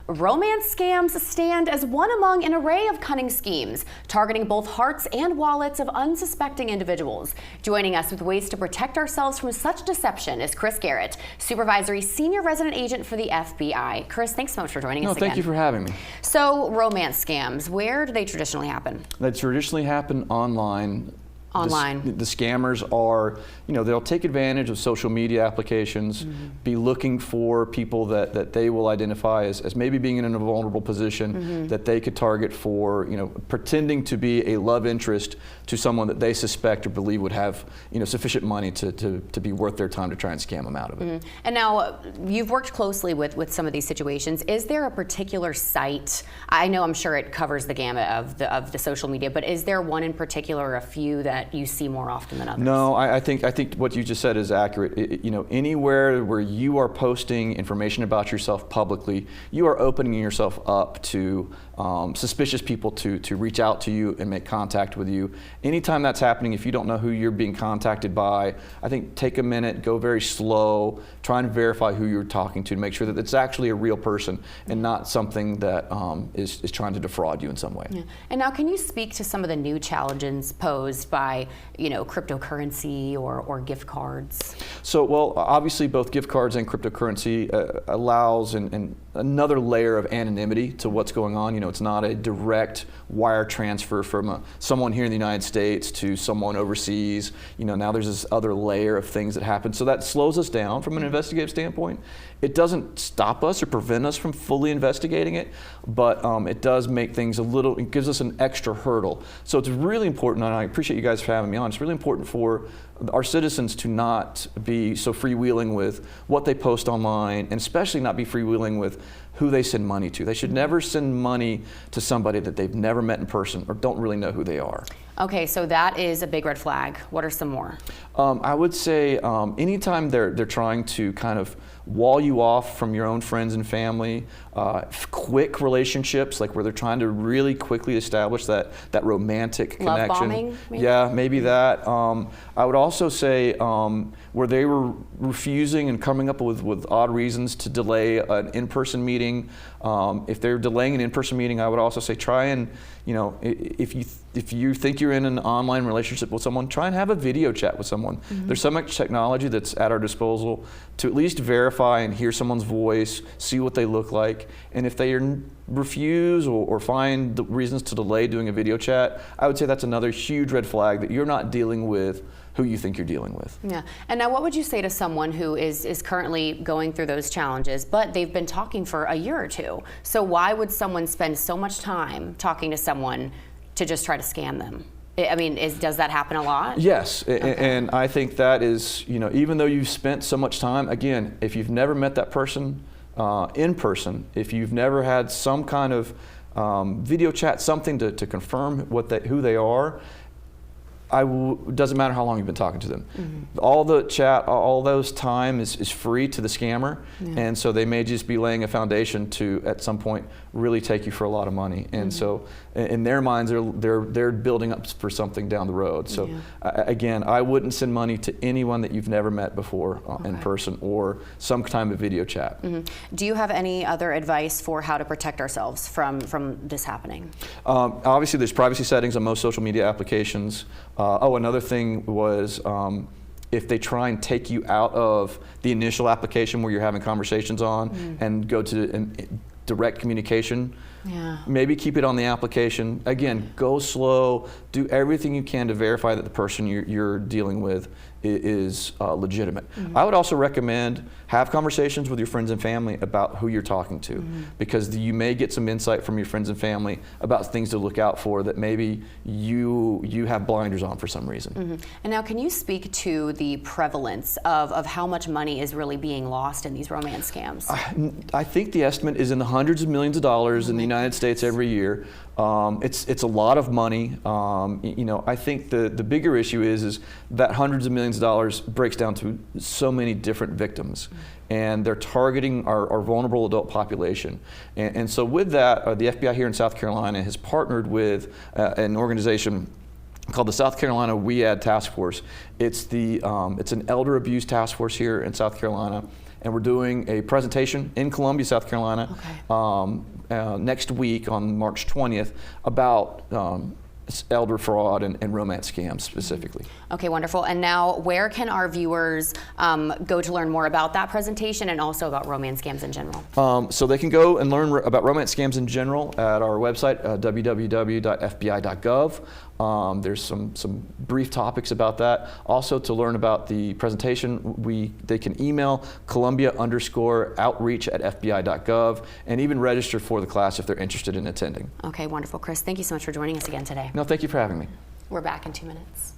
Romance scams stand as one among an array of cunning schemes, targeting both hearts and wallets of unsuspecting individuals. Joining us with ways to protect ourselves from such deception is Chris Garrett, Supervisory Senior Resident Agent for the FBI. Chris, thanks so much for joining us again. Thank you for having me. So, romance scams, where do they traditionally happen? They traditionally happen online. Online. The scammers are, they'll take advantage of social media applications, be looking for people that they will identify as maybe being in a vulnerable position that they could target for, pretending to be a love interest to someone that they suspect or believe would have, sufficient money to be worth their time to try and scam them out of it. And now, you've worked closely with some of these situations. Is there a particular site? I know I'm sure it covers the gamut of the social media, but is there one in particular or a few that you see more often than others? No, I think what you just said is accurate. Anywhere where you are posting information about yourself publicly, you are opening yourself up to suspicious people to reach out to you and make contact with you. Anytime that's happening, if you don't know who you're being contacted by, I think take a minute, go very slow, try and verify who you're talking to make sure that it's actually a real person and not something that is trying to defraud you in some way. Yeah. And now, can you speak to some of the new challenges posed by cryptocurrency or gift cards? So, well, obviously both gift cards and cryptocurrency allows and another layer of anonymity to what's going on. It's not a direct wire transfer from someone here in the United States to someone overseas. Now there's this other layer of things that happen. So that slows us down from an investigative standpoint. It doesn't stop us or prevent us from fully investigating it, but it does make things it gives us an extra hurdle. So it's really important, and I appreciate you guys for having me on, it's really important for our citizens to not be so freewheeling with what they post online, and especially not be freewheeling with who they send money to. They should never send money to somebody that they've never met in person or don't really know who they are. Okay, so that is a big red flag. What are some more? I would say anytime they're trying to kind of wall you off from your own friends and family, quick relationships, like where they're trying to really quickly establish that romantic connection. Love bombing, maybe? Yeah, maybe that. I would also say where they were refusing and coming up with odd reasons to delay an in-person meeting. If they're delaying an in-person meeting, I would also say try and, if you think you're in an online relationship with someone, try and have a video chat with someone. There's so much technology that's at our disposal to at least verify and hear someone's voice, see what they look like, and if they refuse or find the reasons to delay doing a video chat, I would say that's another huge red flag that you're not dealing with who you think you're dealing with. Yeah, and now what would you say to someone who is currently going through those challenges, but they've been talking for a year or two? So why would someone spend so much time talking to someone to just try to scam them? I mean, does that happen a lot? Yes, Okay. and I think that is, even though you've spent so much time, again, if you've never met that person in person, if you've never had some kind of video chat, something to confirm who they are, doesn't matter how long you've been talking to them. All the chat, all those time is free to the scammer, and so they may just be laying a foundation to, at some point, really take you for a lot of money. And so, in their minds, they're building up for something down the road. So, again, I wouldn't send money to anyone that you've never met before in person or some time of video chat. Do you have any other advice for how to protect ourselves from this happening? Obviously, there's privacy settings on most social media applications. Another thing was if they try and take you out of the initial application where you're having conversations on and go to direct communication, maybe keep it on the application. Again, go slow, do everything you can to verify that the person you're dealing with is legitimate. I would also recommend have conversations with your friends and family about who you're talking to, because you may get some insight from your friends and family about things to look out for that maybe you have blinders on for some reason. And now, can you speak to the prevalence of how much money is really being lost in these romance scams? I think the estimate is in the hundreds of millions of dollars in the United States every year. It's a lot of money. I think the bigger issue is that hundreds of millions of dollars breaks down to so many different victims, and they're targeting our vulnerable adult population. And so with that, the FBI here in South Carolina has partnered with an organization called the South Carolina WEAD Task Force. It's an elder abuse task force here in South Carolina. and we're doing a presentation in Columbia, South Carolina, next week on March 20th about elder fraud and romance scams specifically. Okay, wonderful. And now, where can our viewers go to learn more about that presentation and also about romance scams in general? So they can go and learn about romance scams in general at our website, www.fbi.gov. There's some brief topics about that. Also, to learn about the presentation, they can email Columbia_outreach@fbi.gov and even register for the class if they're interested in attending. Okay, wonderful. Chris, thank you so much for joining us again today. No, thank you for having me. We're back in 2 minutes.